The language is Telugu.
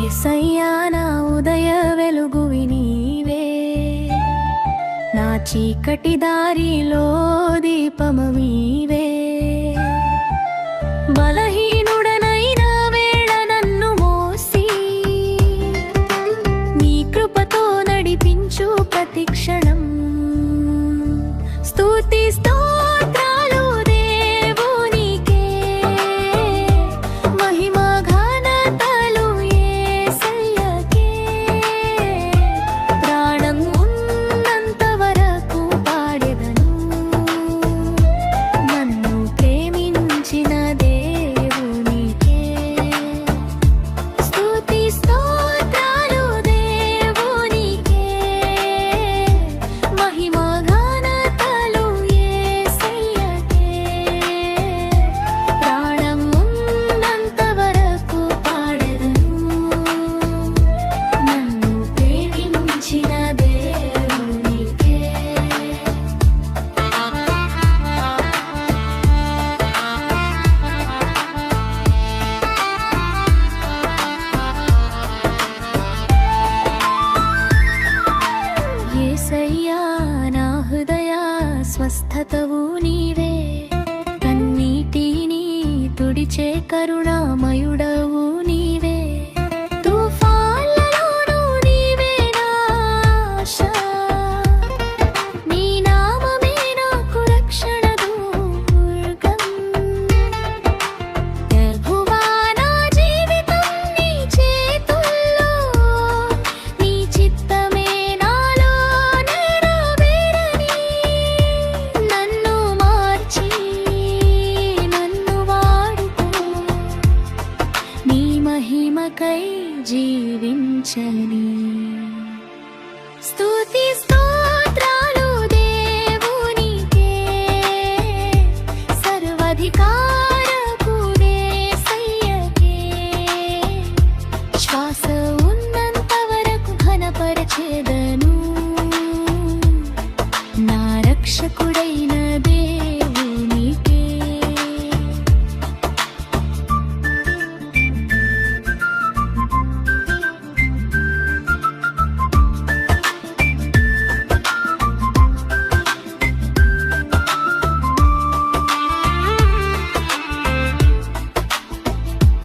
యేసయ్యా నా ఉదయ వెలుగువి నీవే, నా చీకటి దారిలో దీపము నీవే. బలహీనుడనైన వేళ నన్ను మోసి నీ కృపతో నడిపించు ప్రతి క్షణం. స్తుతి స్తోత్రాలు దేవునికే, మహిమ ఘనతలు యేసయ్యకే. ప్రాణం ఉన్నంత వరకు పాడెదను నన్ను ప్రేమించిన దేవునికే. స్తుతి స్తోత్రాలు దేవునికే, మహిమ ఘనతలు యేసయ్యకే. ప్రాణం ఉన్నంత వరకు పాడెదను నన్ను ప్రేమించిన దేవునికే. యేసయ్యా నా హృదయ స్వస్థతవు నీవే, కన్నీటిని తుడిచే కరుణామయుడవు నీవే. తుఫాన్లలోనూ నీవే నా ఆశ, నీ నామమే నాకు రక్షణ దుర్గం. యెహోవా నా జీవితం నీ చేతుల్లో, నీ చిత్తమే నాలో నెరవేరని. నన్ను మార్చి నన్ను వాడుకో, నీ మహిమకై జీవించని.